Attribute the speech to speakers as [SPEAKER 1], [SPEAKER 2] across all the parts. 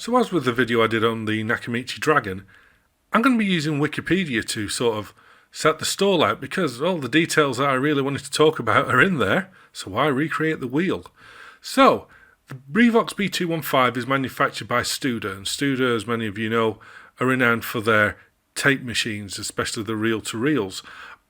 [SPEAKER 1] So as with the video I did on the Nakamichi Dragon, I'm going to be using Wikipedia to sort of set the stall out because all the details that I really wanted to talk about are in there, so why recreate the wheel? So, the Revox B215 is manufactured by Studer, and Studer, as many of you know, are renowned for their tape machines, especially the reel-to-reels.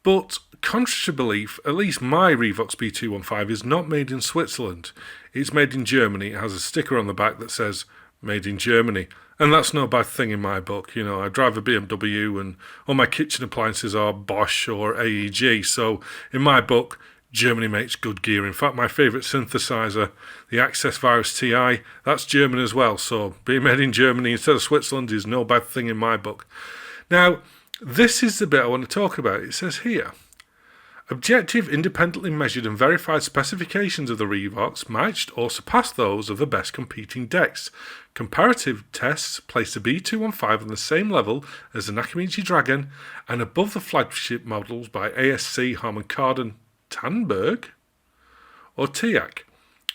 [SPEAKER 1] But, contrary to belief, at least my Revox B215 is not made in Switzerland. It's made in Germany. It has a sticker on the back that says, made in Germany. And that's no bad thing in my book. You know, I drive a BMW and all my kitchen appliances are Bosch or AEG. So, in my book, Germany makes good gear. In fact, my favourite synthesizer, the Access Virus TI, that's German as well. So being made in Germany instead of Switzerland is no bad thing in my book. Now, this is the bit I want to talk about. It says here, objective, independently measured and verified specifications of the Revox matched or surpassed those of the best competing decks. Comparative tests place the B215 on the same level as the Nakamichi Dragon and above the flagship models by ASC, Harman Kardon, Tandberg or TIAC.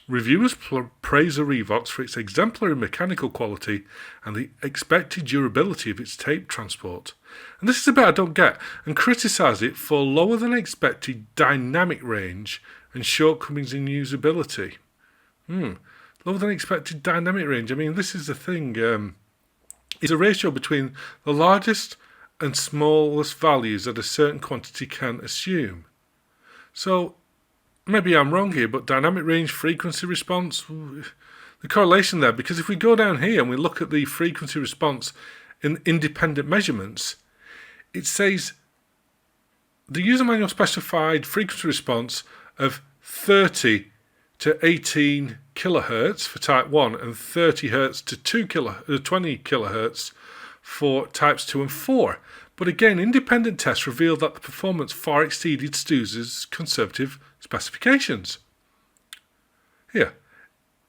[SPEAKER 1] Reviewers praise the Revox for its exemplary mechanical quality and the expected durability of its tape transport. And this is a bit I don't get, and criticise it for lower than expected dynamic range and shortcomings in usability. Lower than expected dynamic range. I mean, this is the thing. It's a ratio between the largest and smallest values that a certain quantity can assume. So, maybe I'm wrong here, but dynamic range, frequency response, the correlation there, because if we go down here and we look at the frequency response in independent measurements, it says the user manual specified frequency response of 30 to 18 kilohertz for type 1 and 30 hertz to 20 kilohertz for types 2 and 4. But again, independent tests revealed that the performance far exceeded Studer's conservative specifications. Here,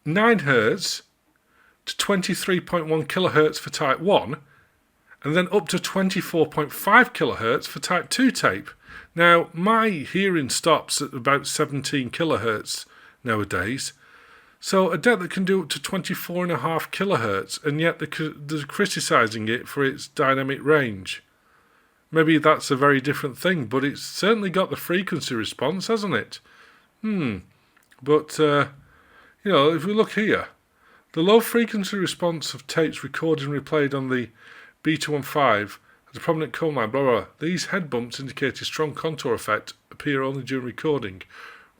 [SPEAKER 1] 9 Hz to 23.1 kHz for type 1, and then up to 24.5 kHz for type 2 tape. Now, my hearing stops at about 17 kHz nowadays, so a deck that can do up to 24.5 kHz, and yet they're criticising it for its dynamic range. Maybe that's a very different thing, but it's certainly got the frequency response, hasn't it? But, if we look here, the low frequency response of tapes recorded and replayed on the B215 has a prominent cone line, blah, blah. These head bumps indicate a strong contour effect, appear only during recording.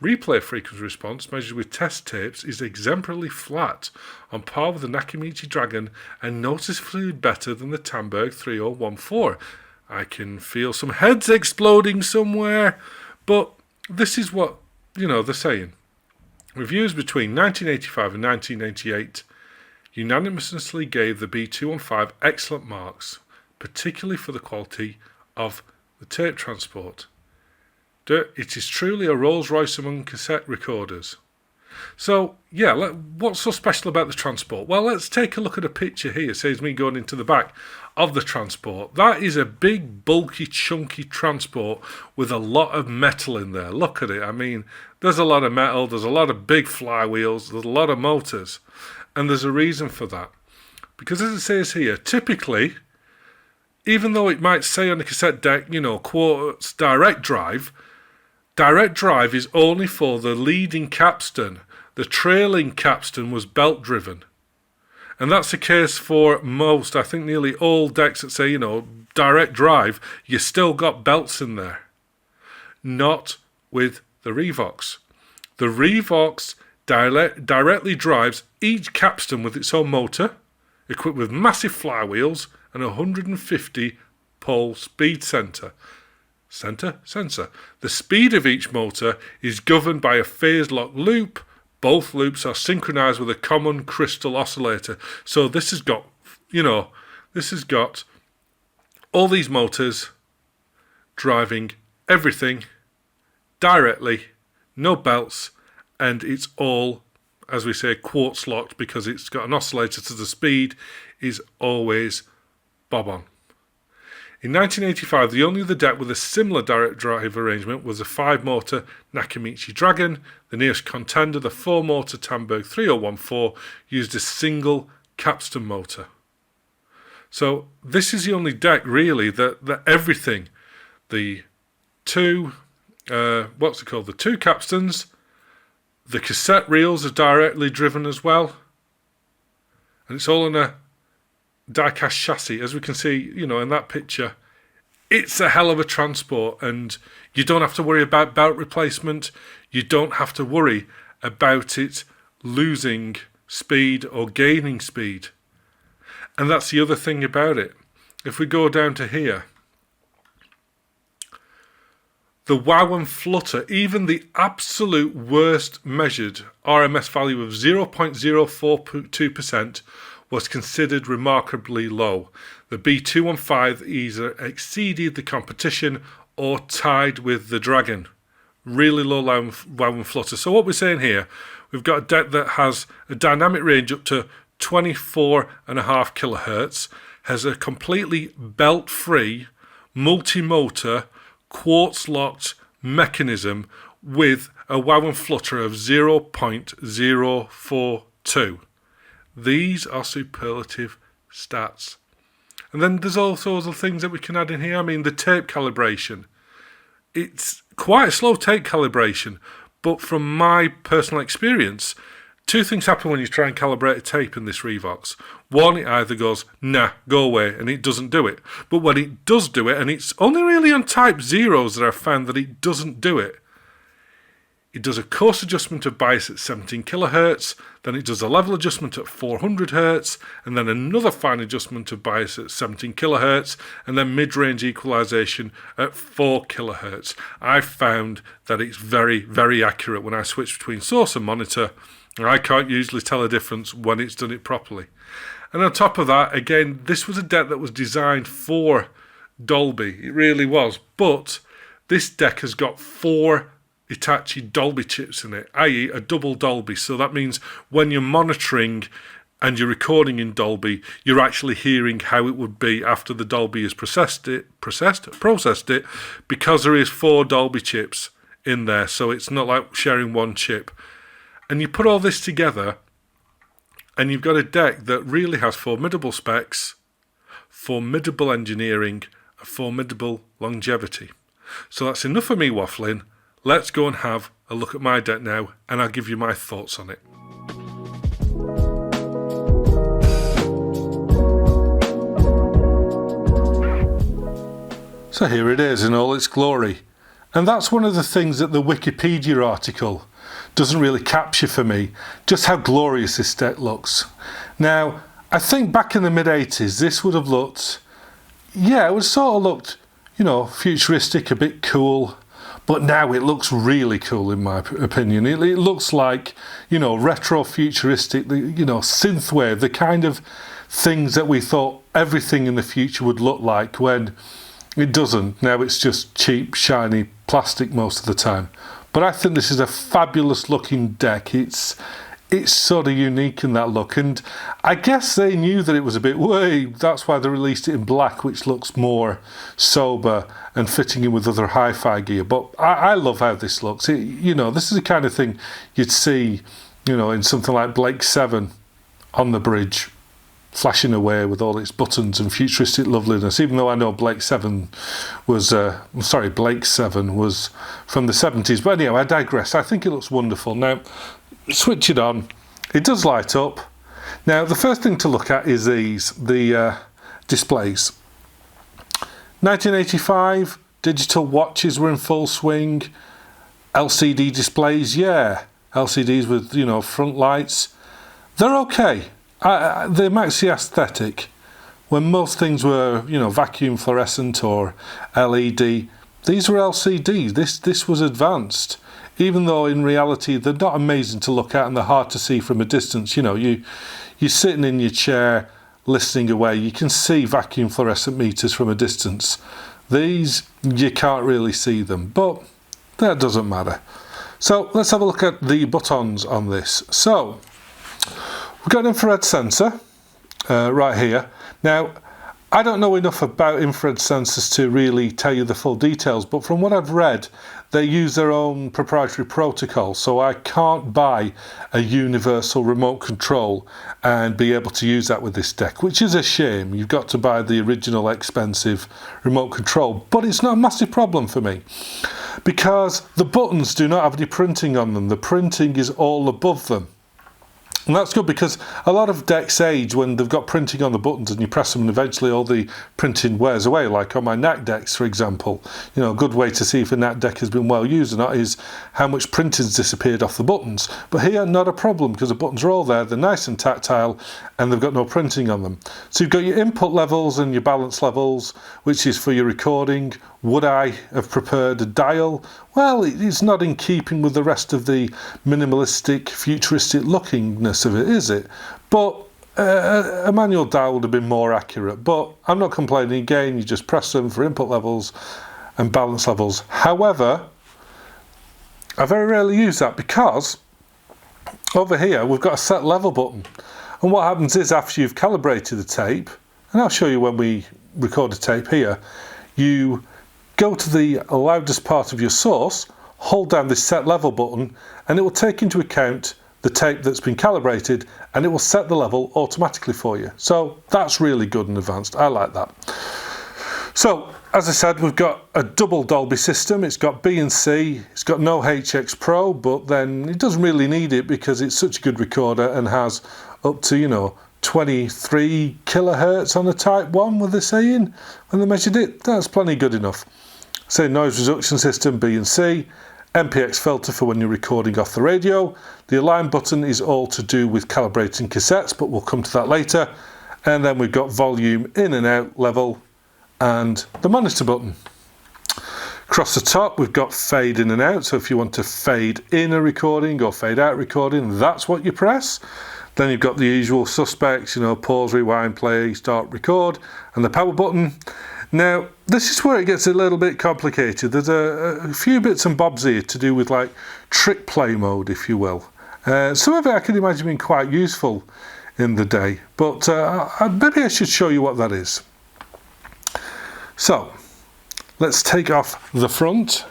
[SPEAKER 1] Replay frequency response measured with test tapes is exemplarily flat, on par with the Nakamichi Dragon and noticeably better than the Tandberg 3014. I can feel some heads exploding somewhere, but this is what, they're saying. Reviews between 1985 and 1988 unanimously gave the B215 excellent marks, particularly for the quality of the tape transport. It is truly a Rolls-Royce among cassette recorders. So, what's so special about the transport? Well, let's take a look at a picture here. It says me going into the back of the transport. That is a big, bulky, chunky transport with a lot of metal in there. Look at it. I mean, there's a lot of metal, there's a lot of big flywheels, there's a lot of motors. And there's a reason for that. Because as it says here, typically, even though it might say on the cassette deck, quotes direct drive is only for the leading capstan. The trailing capstan was belt driven. And that's the case for most, I think nearly all decks that say, direct drive, you still got belts in there. Not with the Revox. The Revox directly drives each capstan with its own motor, equipped with massive flywheels and 150 pole speed sensor. The speed of each motor is governed by a phase lock loop. Both loops are synchronized with a common crystal oscillator. So this has got, all these motors driving everything directly, no belts, and it's all, as we say, quartz locked because it's got an oscillator, so the speed is always bob on. In 1985, the only other deck with a similar direct drive arrangement was a 5-motor Nakamichi Dragon. The nearest contender, the 4-motor Tandberg 3014, used a single capstan motor. So this is the only deck really that everything, the two, the two capstans, the cassette reels are directly driven as well. And it's all on a die-cast chassis. As we can see, in that picture, it's a hell of a transport, and you don't have to worry about belt replacement. You don't have to worry about it losing speed or gaining speed. And that's the other thing about it. If we go down to here, the wow and flutter, even the absolute worst measured RMS value of 0.042% was considered remarkably low. The B215 either exceeded the competition or tied with the Dragon. Really low wow and flutter. So what we're saying here, we've got a deck that has a dynamic range up to 24.5 kilohertz, has a completely belt-free, multi-motor, quartz-locked mechanism with a wow and flutter of 0.042. These are superlative stats. And then there's also other things that we can add in here. I mean, the tape calibration. It's quite a slow tape calibration, but from my personal experience, two things happen when you try and calibrate a tape in this Revox. One, it either goes, nah, go away, and it doesn't do it. But when it does do it, and it's only really on type zeros that I've found that it doesn't do it, it does a coarse adjustment of bias at 17 kilohertz, then it does a level adjustment at 400 hertz, and then another fine adjustment of bias at 17 kilohertz, and then mid-range equalization at 4 kilohertz. I've found that it's very, very accurate when I switch between source and monitor. I can't usually tell a difference when it's done it properly. And on top of that, again, this was a deck that was designed for Dolby. It really was. But this deck has got 4 Hitachi Dolby chips in it, i.e. a double Dolby. So that means when you're monitoring and you're recording in Dolby, you're actually hearing how it would be after the Dolby has processed it, because there is 4 Dolby chips in there. So it's not like sharing one chip. And you put all this together, and you've got a deck that really has formidable specs, formidable engineering, and formidable longevity. So that's enough for me waffling. Let's go and have a look at my deck now, and I'll give you my thoughts on it. So here it is in all its glory. And that's one of the things that the Wikipedia article doesn't really capture for me, just how glorious this deck looks. Now, I think back in the mid-80s, this would have looked, it would sort of looked, futuristic, a bit cool. But now it looks really cool in my opinion. It looks like, retro futuristic, synthwave, the kind of things that we thought everything in the future would look like when it doesn't. Now it's just cheap, shiny plastic most of the time. But I think this is a fabulous looking deck. It's sort of unique in that look, and I guess they knew that it was a bit that's why they released it in black, which looks more sober and fitting in with other hi-fi gear. But I love how this looks. This is the kind of thing you'd see, in something like Blake 7 on the bridge, flashing away with all its buttons and futuristic loveliness, even though I know Blake 7 was from the 70s. But anyway, I digress. I think it looks wonderful. Now, switch it on. It does light up. Now, the first thing to look at is the displays. 1985, digital watches were in full swing. LCD displays, LCDs with, front lights. They're okay. They match the aesthetic. When most things were, vacuum fluorescent or LED, these were LCD. This was advanced. Even though in reality they're not amazing to look at and they're hard to see from a distance. You're sitting in your chair listening away, you can see vacuum fluorescent meters from a distance. These, you can't really see them, but that doesn't matter. So let's have a look at the buttons on this. So we've got an infrared sensor right here. Now, I don't know enough about infrared sensors to really tell you the full details, but from what I've read, they use their own proprietary protocol, so I can't buy a universal remote control and be able to use that with this deck, which is a shame. You've got to buy the original expensive remote control, but it's not a massive problem for me because the buttons do not have any printing on them. The printing is all above them. And that's good because a lot of decks age when they've got printing on the buttons and you press them and eventually all the printing wears away, like on my NAC decks, for example. You know, a good way to see if a NAC deck has been well used or not is how much printing's disappeared off the buttons. But here, not a problem because the buttons are all there, they're nice and tactile, and they've got no printing on them. So you've got your input levels and your balance levels, which is for your recording. Would I have preferred a dial? Well, it's not in keeping with the rest of the minimalistic, futuristic lookingness of it, is it? But a manual dial would have been more accurate. But I'm not complaining. Again, you just press them for input levels and balance levels. However, I very rarely use that because over here we've got a set level button. And what happens is after you've calibrated the tape, and I'll show you when we record a tape here, you go to the loudest part of your source, hold down this set level button, and it will take into account the tape that's been calibrated and it will set the level automatically for you. So that's really good and advanced. I like that. So as I said, we've got a double Dolby system. It's got B and C. It's got no HX Pro, but then it doesn't really need it because it's such a good recorder and has up to, you know, 23 kilohertz on a Type 1, were they saying when they measured it? That's plenty good enough. Say noise reduction system, B and C, MPX filter for when you're recording off the radio. The align button is all to do with calibrating cassettes, but we'll come to that later. And then we've got volume in and out level and the monitor button. Across the top we've got fade in and out, so if you want to fade in a recording or fade out recording, that's what you press. Then you've got the usual suspects, you know, pause, rewind, play, start, record, and the power button. Now, this is where it gets a little bit complicated. There's a few bits and bobs here to do with like trick play mode, if you will. Some of it I can imagine being quite useful in the day, but maybe I should show you what that is. So, let's take off the front.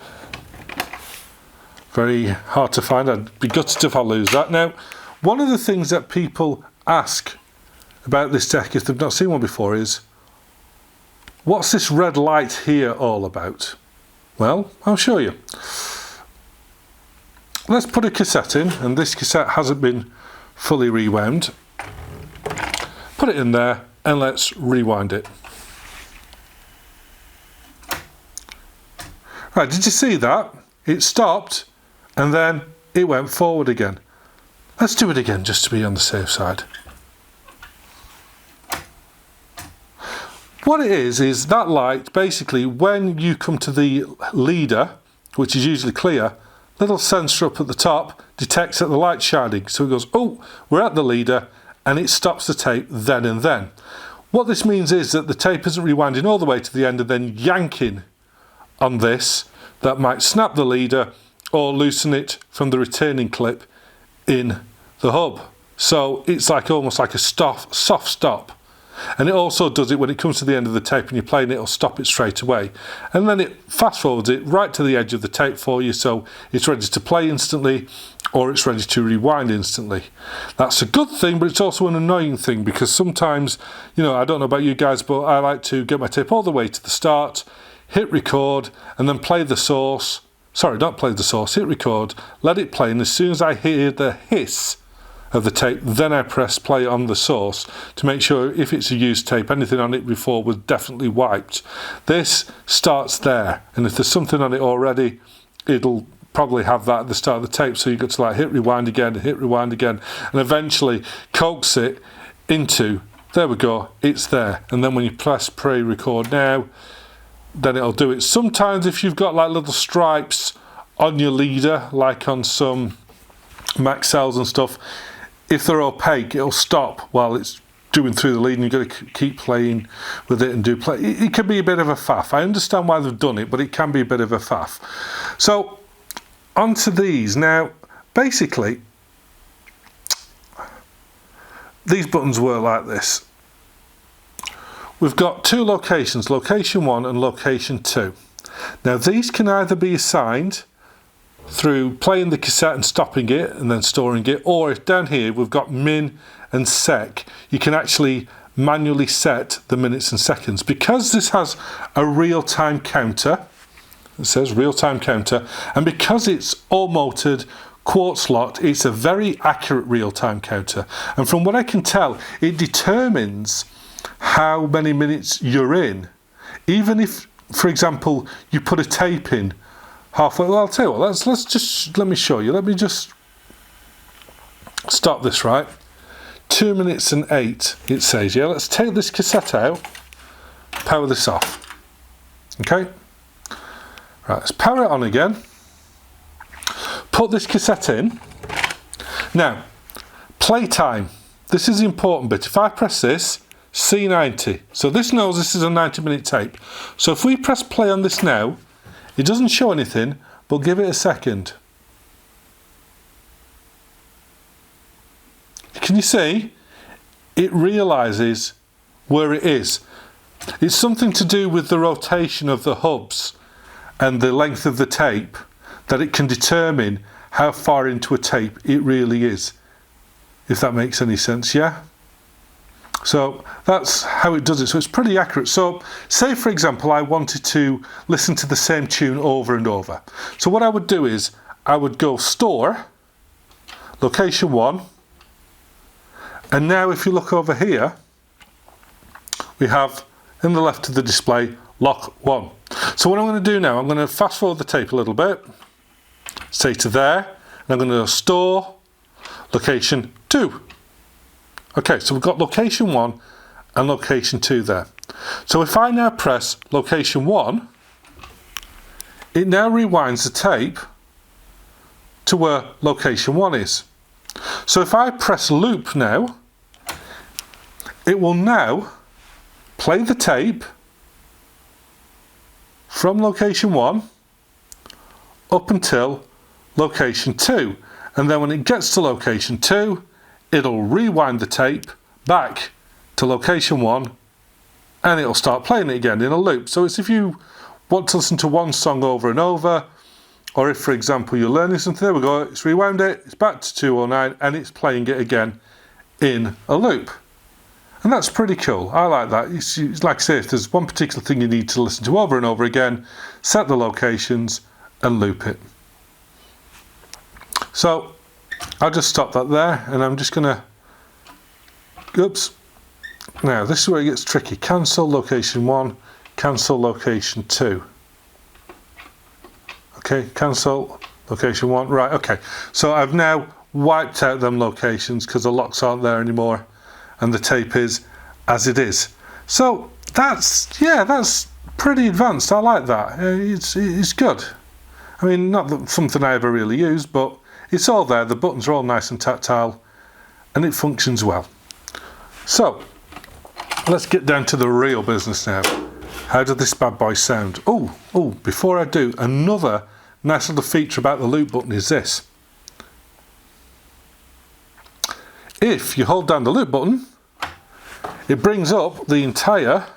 [SPEAKER 1] Very hard to find. I'd be gutted if I lose that. Now, one of the things that people ask about this deck if they've not seen one before is, what's this red light here all about? Well, I'll show you. Let's put a cassette in, and this cassette hasn't been fully rewound. Put it in there and let's rewind it. Right, did you see that? It stopped and then it went forward again. Let's do it again just to be on the safe side. What it is that light, basically, when you come to the leader, which is usually clear, little sensor up at the top detects that the light's shining. So it goes, oh, we're at the leader, and it stops the tape then and then. What this means is that the tape isn't rewinding all the way to the end and then yanking on this. That might snap the leader or loosen it from the returning clip in the hub. So it's like almost like a soft stop. And it also does it when it comes to the end of the tape and you're playing it, it'll stop it straight away. And then it fast forwards it right to the edge of the tape for you, so it's ready to play instantly or it's ready to rewind instantly. That's a good thing, but it's also an annoying thing because sometimes, you know, I don't know about you guys, but I like to get my tape all the way to the start, hit record, and then play the source. Sorry, not play the source, hit record, let it play, and as soon as I hear the hiss of the tape, then I press play on the source to make sure if it's a used tape, anything on it before was definitely wiped. This starts there, and if there's something on it already, it'll probably have that at the start of the tape, so you've got to like hit rewind again, and eventually coax it into, there we go, it's there. And then when you press play record now, then it'll do it. Sometimes if you've got like little stripes on your leader, like on some Max cells and stuff, if they're opaque, it'll stop while it's doing through the lead and you've got to keep playing with it and do play. It can be a bit of a faff. I understand why they've done it, but it can be a bit of a faff. So, onto these. Now, basically, these buttons work like this. we've got two locations, location 1 and location 2. Now these can either be assigned through playing the cassette and stopping it and then storing it, or if down here we've got min and sec, you can actually manually set the minutes and seconds. Because this has a real-time counter, it says real-time counter, and because it's all-motored, quartz locked, it's a very accurate real-time counter. And from what I can tell, it determines how many minutes you're in. Even if, for example, you put a tape in halfway, well, I'll tell you what, let me show you. Let me just stop this, right? 2 minutes and 8, it says, yeah? Let's take this cassette out, power this off. Okay? Right, let's power it on again. Put this cassette in. Now, playtime. This is the important bit. If I press this, C90. So this knows this is a 90-minute tape. So if we press play on this now, it doesn't show anything, but give it a second. Can you see? It realises where it is. It's something to do with the rotation of the hubs and the length of the tape that it can determine how far into a tape it really is. If that makes any sense, yeah? So that's how it does it. So it's pretty accurate. So say, for example, I wanted to listen to the same tune over and over. So what I would do is I would go store, location 1, and now if you look over here, we have in the left of the display, lock 1. So what I'm going to do now, I'm going to fast forward the tape a little bit, say to there, and I'm going to go store, location 2. Okay, so we've got location 1 and location 2 there. So if I now press location 1, it now rewinds the tape to where location 1 is. So if I press loop now, it will now play the tape from location 1 up until location 2. And then when it gets to location 2, it'll rewind the tape back to location 1 and it'll start playing it again in a loop. So it's if you want to listen to one song over and over, or if, for example, you're learning something, there we go, it's rewound it, it's back to 209 and it's playing it again in a loop. And that's pretty cool. I like that. It's like I say, if there's one particular thing you need to listen to over and over again, set the locations and loop it. So I'll just stop that there and I'm just going to, oops, now this is where it gets tricky. Cancel location 1, cancel location 2. Okay, cancel location 1, right, okay. So I've now wiped out them locations because the locks aren't there anymore and the tape is as it is. So that's pretty advanced. I like that. It's good. I mean, not that something I ever really use, but it's all there. The buttons are all nice and tactile and it functions well. So let's get down to the real business now. How does this bad boy sound? Oh, before I do, another nice little feature about the loop button is this. If you hold down the loop button, it brings up the entire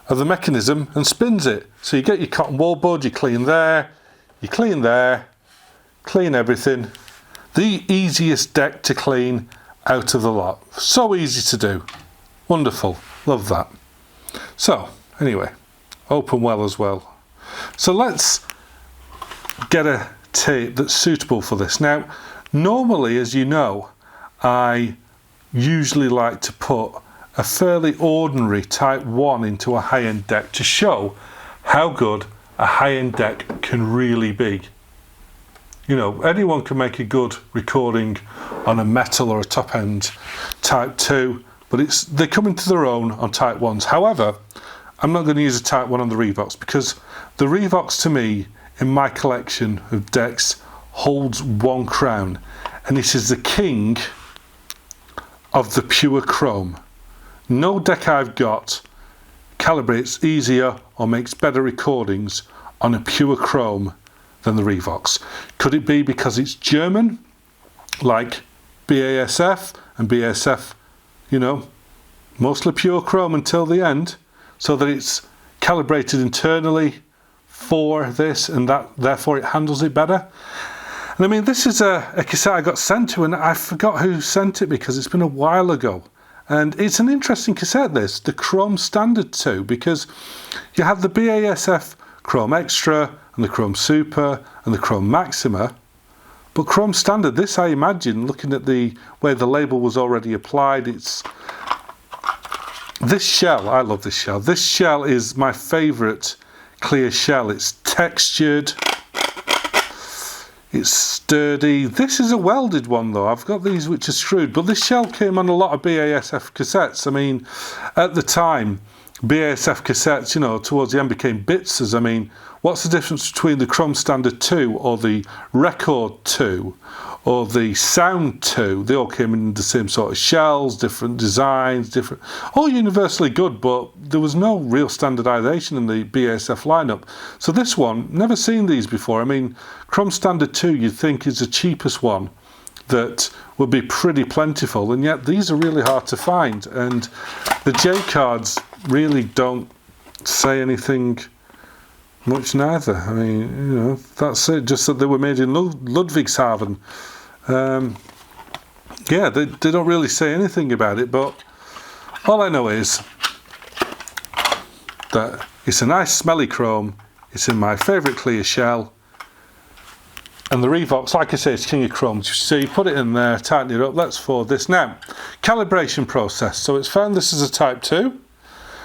[SPEAKER 1] of the mechanism and spins it. So you get your cotton wool bud, you clean there, clean everything. The easiest deck to clean out of the lot. So easy to do. Wonderful. Love that. So, anyway, open well as well. So let's get a tape that's suitable for this. Now, normally, as you know, I usually like to put a fairly ordinary Type 1 into a high-end deck to show how good a high-end deck can really be. You know, anyone can make a good recording on a metal or a top-end Type 2, but they come into their own on Type 1s. However, I'm not going to use a Type 1 on the Revox because the Revox, to me, in my collection of decks, holds one crown, and it is the king of the pure chrome. No deck I've got calibrates easier or makes better recordings on a pure chrome than the Revox. Could it be because it's German, like BASF, and BASF, you know, mostly pure chrome until the end, so that it's calibrated internally for this, and that therefore it handles it better. And I mean, this is a cassette I got sent to, and I forgot who sent it because it's been a while ago. And it's an interesting cassette, this, the Chrome Standard 2, because you have the BASF Chrome Extra and the Chrome Super and the Chrome Maxima. But Chrome Standard, this I imagine, looking at the way the label was already applied, it's this shell. I love this shell. This shell is my favourite clear shell. It's textured, it's sturdy. This is a welded one though. I've got these which are screwed, but this shell came on a lot of BASF cassettes. I mean, at the time, BASF cassettes, you know, towards the end became Bitzers. I mean, what's the difference between the Chrome Standard 2 or the Record 2 or the Sound 2? They all came in the same sort of shells, different designs, different, all universally good, but there was no real standardization in the BASF lineup. So this one, never seen these before. I mean, Chrome Standard 2 you'd think is the cheapest one that would be pretty plentiful, and yet these are really hard to find, and the J cards really don't say anything much neither. I mean, you know, that's it, just that they were made in Ludwigshafen. Yeah, they don't really say anything about it, but all I know is that it's a nice smelly chrome, it's in my favourite clear shell, and the Revox, like I say, it's king of chrome. So you put it in there, tighten it up, let's forward this. Now, calibration process. So it's found this is a type 2.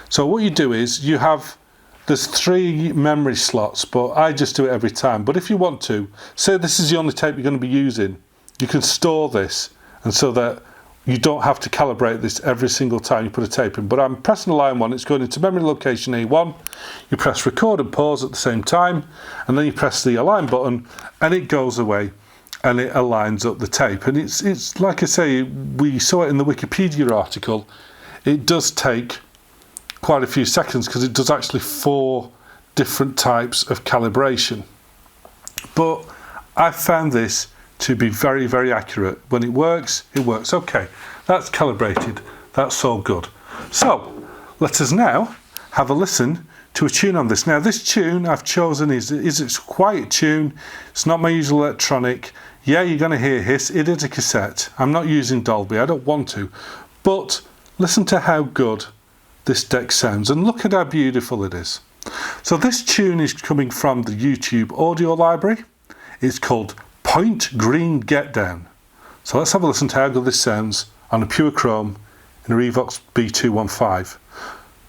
[SPEAKER 1] So what you do is you have, there's 3 memory slots, but I just do it every time. But if you want to, say this is the only tape you're going to be using, you can store this, and so that you don't have to calibrate this every single time you put a tape in. But I'm pressing the line 1, it's going into memory location A1, you press record and pause at the same time, and then you press the align button, and it goes away, and it aligns up the tape. And it's like I say, we saw it in the Wikipedia article, it does take quite a few seconds because it does actually 4 different types of calibration. But I found this to be very, very accurate. When it works, it works. Okay, that's calibrated, that's all good. So let us now have a listen to a tune on this. Now this tune I've chosen is a quiet tune, it's not my usual electronic. Yeah, you're going to hear hiss, it is a cassette. I'm not using Dolby, I don't want to, but listen to how good this deck sounds, and look at how beautiful it is. So this tune is coming from the YouTube audio library. It's called Point Green Get Down. So let's have a listen to how good this sounds on a pure chrome in a Revox B215.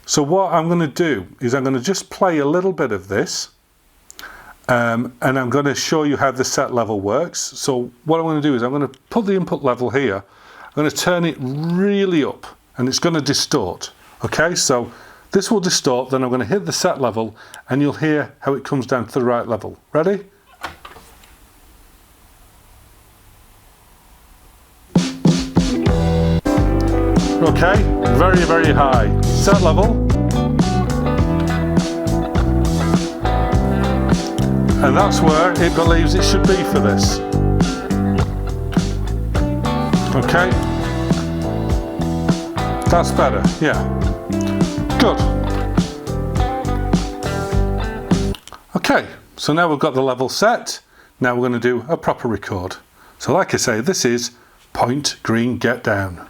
[SPEAKER 1] So what I'm going to do is I'm going to just play a little bit of this, and I'm going to show you how the set level works. So what I'm going to do is I'm going to put the input level here, I'm going to turn it really up, and it's going to distort. Okay, so this will distort, then I'm going to hit the set level, and you'll hear how it comes down to the right level. Ready? Okay, very, very high. Set level. And that's where it believes it should be for this. Okay. That's better, yeah. Good. Okay, so now we've got the level set. Now we're going to do a proper record. So like I say, this is Point Green Get Down.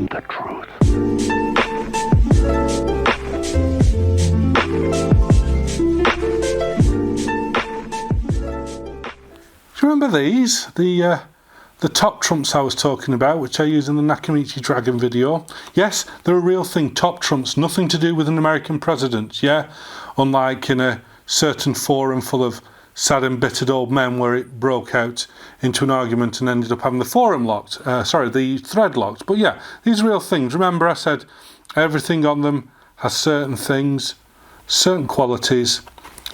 [SPEAKER 2] the truth.
[SPEAKER 1] Do you remember these? The top trumps I was talking about, which I use in the Nakamichi Dragon video. Yes, they're a real thing, top trumps, nothing to do with an American president, yeah? Unlike in a certain forum full of sad embittered old men where it broke out into an argument and ended up having the forum locked, the thread locked. But yeah, these are real things. Remember I said everything on them has certain things, certain qualities,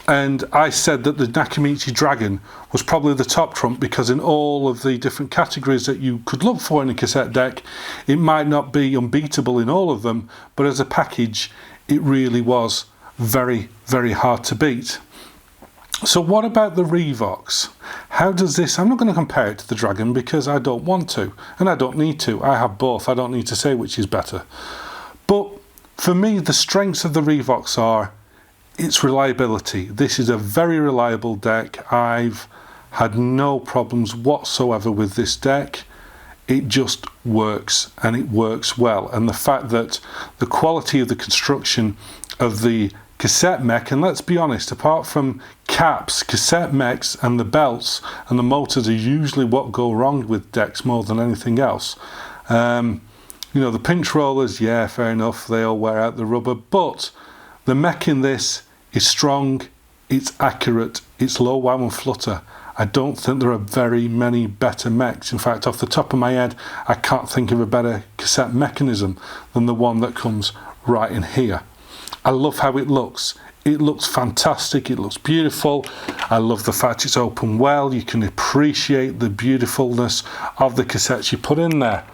[SPEAKER 1] and I said that the Nakamichi Dragon was probably the top trump because in all of the different categories that you could look for in a cassette deck, it might not be unbeatable in all of them, but as a package, it really was very, very hard to beat. So what about the Revox? How does this... I'm not going to compare it to the Dragon because I don't want to, and I don't need to. I have both. I don't need to say which is better. But for me, the strengths of the Revox are its reliability. This is a very reliable deck. I've had no problems whatsoever with this deck. It just works, and it works well. And the fact that the quality of the construction of the cassette mech, and let's be honest, apart from caps, cassette mechs and the belts and the motors are usually what go wrong with decks more than anything else. The pinch rollers, yeah, fair enough, they all wear out the rubber, but the mech in this is strong, it's accurate, it's low wow and flutter. I don't think there are very many better mechs. In fact, off the top of my head, I can't think of a better cassette mechanism than the one that comes right in here. I love how it looks. It looks fantastic, it looks beautiful. I love the fact it's open well. You can appreciate the beautifulness of the cassettes you put in there.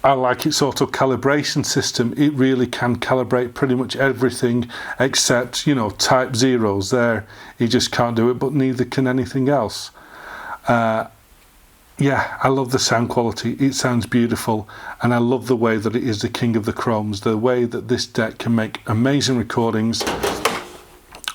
[SPEAKER 1] I like its auto calibration system. It really can calibrate pretty much everything except, type zeros there. You just can't do it, but neither can anything else. Yeah, I love the sound quality. It sounds beautiful, and I love the way that it is the king of the chromes, the way that this deck can make amazing recordings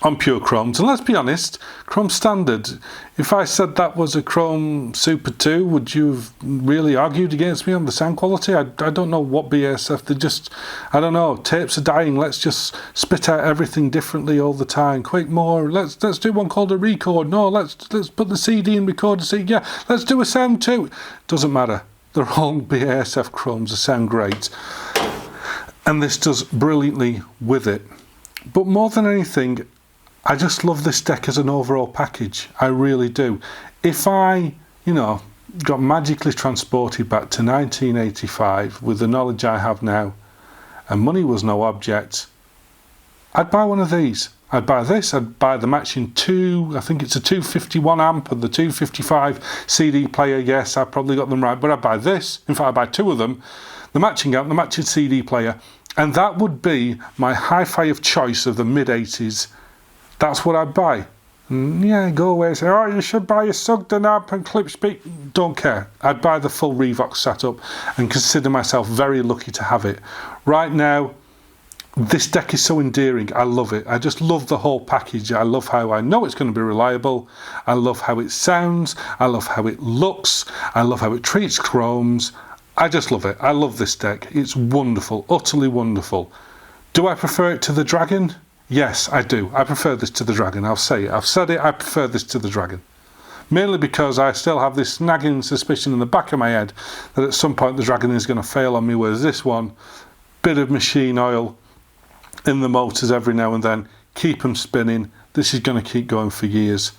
[SPEAKER 1] on pure chromes. And let's be honest, chrome standard, if I said that was a chrome super 2, would you have really argued against me on the sound quality? I don't know what BASF, they just, I don't know, tapes are dying, let's just spit out everything differently all the time. Quick, more, let's do one called a record. No, let's put the CD in record and see, yeah, let's do a sound too. Doesn't matter, they're all BASF chromes, they sound great. And this does brilliantly with it. But more than anything, I just love this deck as an overall package. I really do. If I, got magically transported back to 1985 with the knowledge I have now, and money was no object, I'd buy one of these. I'd buy this, I'd buy the matching I think it's a 251 amp and the 255 CD player. Yes, I probably got them right, but I'd buy this. In fact, I'd buy two of them. The matching amp, the matching CD player, and that would be my hi-fi of choice of the mid-80s. That's what I'd buy. Yeah, go away and say, oh, you should buy a Sugden amp and clip speak. Don't care. I'd buy the full Revox setup and consider myself very lucky to have it. Right now, this deck is so endearing. I love it. I just love the whole package. I love how I know it's going to be reliable. I love how it sounds. I love how it looks. I love how it treats chromes. I just love it. I love this deck. It's wonderful, utterly wonderful. Do I prefer it to the Dragon? Yes, I do. I prefer this to the Dragon. I'll say it. I've said it. I prefer this to the Dragon. Mainly because I still have this nagging suspicion in the back of my head that at some point the Dragon is going to fail on me, whereas this one, bit of machine oil in the motors every now and then, keep them spinning. This is going to keep going for years.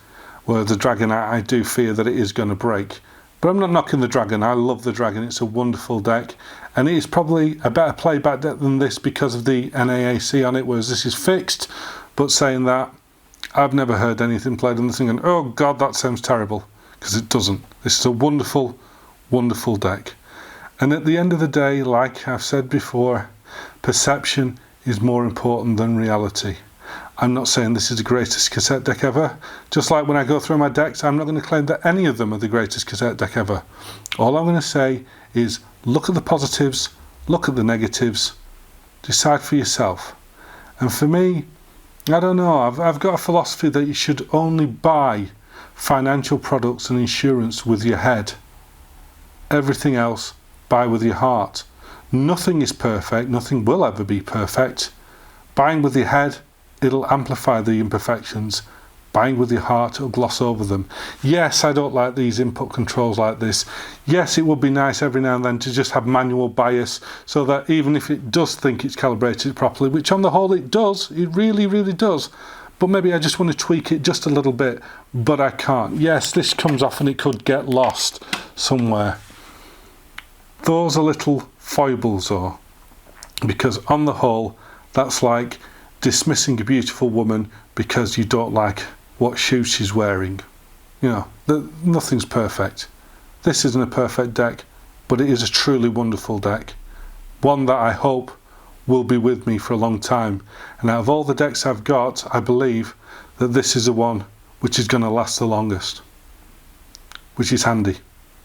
[SPEAKER 1] Whereas the Dragon, I do fear that it is going to break. But I'm not knocking the Dragon. I love the Dragon. It's a wonderful deck. And it is probably a better playback deck than this because of the NAAC on it, whereas this is fixed. But saying that, I've never heard anything played on this thing and, oh God, that sounds terrible. Because it doesn't. This is a wonderful, wonderful deck. And at the end of the day, like I've said before, perception is more important than reality. I'm not saying this is the greatest cassette deck ever. Just like when I go through my decks, I'm not going to claim that any of them are the greatest cassette deck ever. All I'm going to say is look at the positives, look at the negatives, decide for yourself. And for me, I don't know, I've got a philosophy that you should only buy financial products and insurance with your head. Everything else, buy with your heart. Nothing is perfect, nothing will ever be perfect. Buying with your head, it'll amplify the imperfections. Buying with your heart, it'll gloss over them. Yes, I don't like these input controls like this. Yes, it would be nice every now and then to just have manual bias so that even if it does think it's calibrated properly, which on the whole it does, it really, really does, but maybe I just want to tweak it just a little bit, but I can't. Yes, this comes off and it could get lost somewhere. Those are little foibles though, because on the whole, that's like dismissing a beautiful woman because you don't like what shoes she's wearing. You know, nothing's perfect. This isn't a perfect deck, but it is a truly wonderful deck. One that I hope will be with me for a long time. And out of all the decks I've got, I believe that this is the one which is going to last the longest. Which is handy,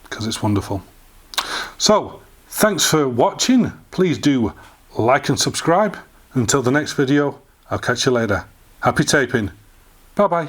[SPEAKER 1] because it's wonderful. So, thanks for watching. Please do like and subscribe. Until the next video, I'll catch you later. Happy taping. Bye bye.